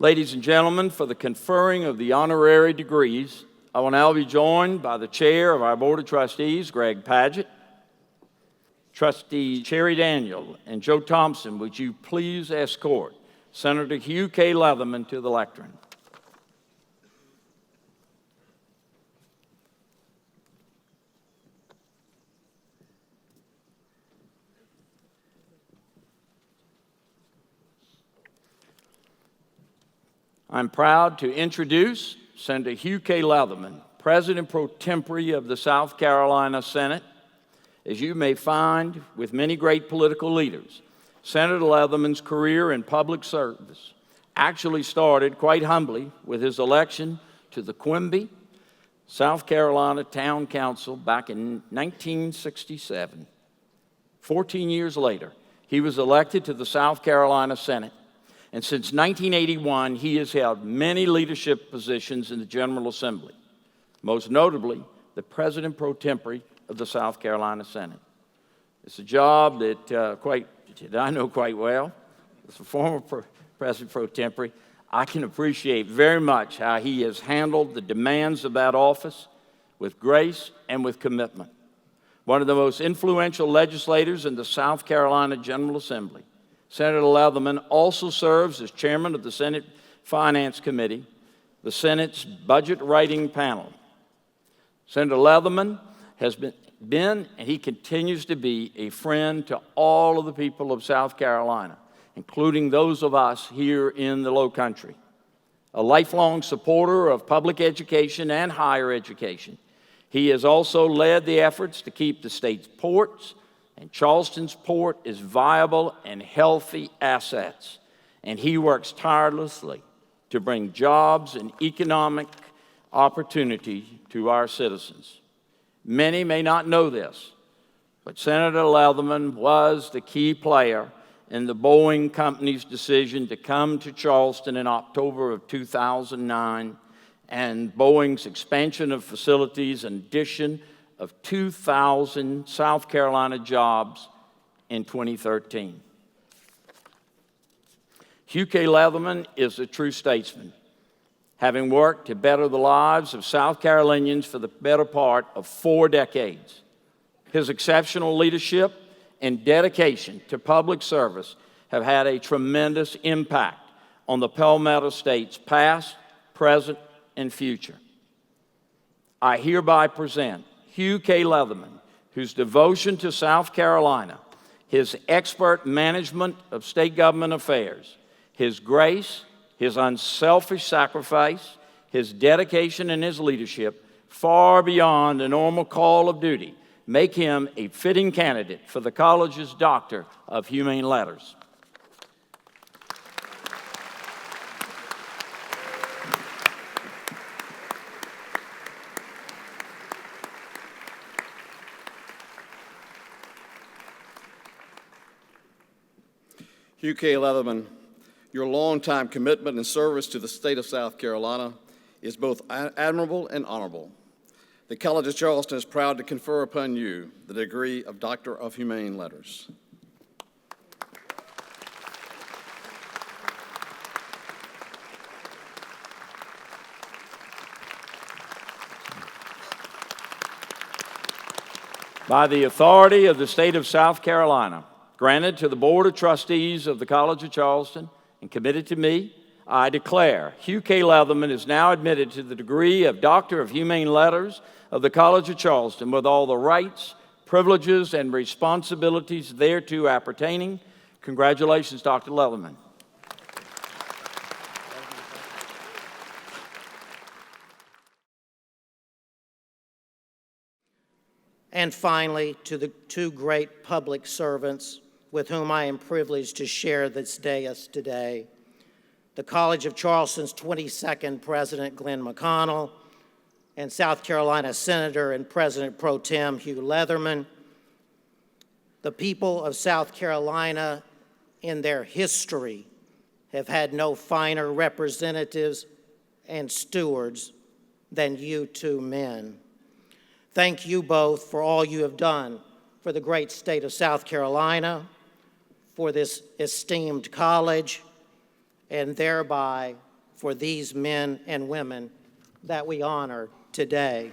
Ladies and gentlemen, for the conferring of the honorary degrees, I will now be joined by the Chair of our Board of Trustees, Greg Padgett, Trustee Cherry Daniel, and Joe Thompson. Would you please escort Senator Hugh K. Leatherman to the lectern? I'm proud to introduce Senator Hugh K. Leatherman, President pro tempore of the South Carolina Senate. As you may find with many great political leaders, Senator Leatherman's career in public service actually started quite humbly with his election to the Quinby, South Carolina Town Council back in 1967. 14 years later, he was elected to the South Carolina Senate. And since 1981, he has held many leadership positions in the General Assembly, most notably the President pro tempore of the South Carolina Senate. It's a job that I know quite well. As a former President pro tempore, I can appreciate very much how he has handled the demands of that office with grace and with commitment. One of the most influential legislators in the South Carolina General Assembly, Senator Leatherman also serves as chairman of the Senate Finance Committee, the Senate's budget writing panel. Senator Leatherman has been and he continues to be a friend to all of the people of South Carolina, including those of us here in the Low Country. A lifelong supporter of public education and higher education, he has also led the efforts to keep the state's ports and Charleston's port as viable and healthy assets. And he works tirelessly to bring jobs and economic opportunity to our citizens. Many may not know this, but Senator Leatherman was the key player in the Boeing Company's decision to come to Charleston in October of 2009 and Boeing's expansion of facilities and addition of 2,000 South Carolina jobs in 2013. Hugh K. Leatherman is a true statesman, having worked to better the lives of South Carolinians for the better part of 4 decades. His exceptional leadership and dedication to public service have had a tremendous impact on the Palmetto State's past, present, and future. I hereby present Hugh K. Leatherman, whose devotion to South Carolina, his expert management of state government affairs, his grace, his unselfish sacrifice, his dedication, and his leadership, far beyond a normal call of duty, make him a fitting candidate for the college's Doctor of Humane Letters. Hugh K. Leatherman, your longtime commitment and service to the state of South Carolina is both admirable and honorable. The College of Charleston is proud to confer upon you the degree of Doctor of Humane Letters. By the authority of the state of South Carolina, granted to the Board of Trustees of the College of Charleston and committed to me, I declare Hugh K. Leatherman is now admitted to the degree of Doctor of Humane Letters of the College of Charleston with all the rights, privileges, and responsibilities thereto appertaining. Congratulations, Dr. Leatherman. And finally, to the 2 great public servants with whom I am privileged to share this dais today, the College of Charleston's 22nd President, Glenn McConnell, and South Carolina Senator and President Pro Tem Hugh Leatherman. The people of South Carolina in their history have had no finer representatives and stewards than you 2 men. Thank you both for all you have done for the great state of South Carolina, for this esteemed college, and thereby for these men and women that we honor today.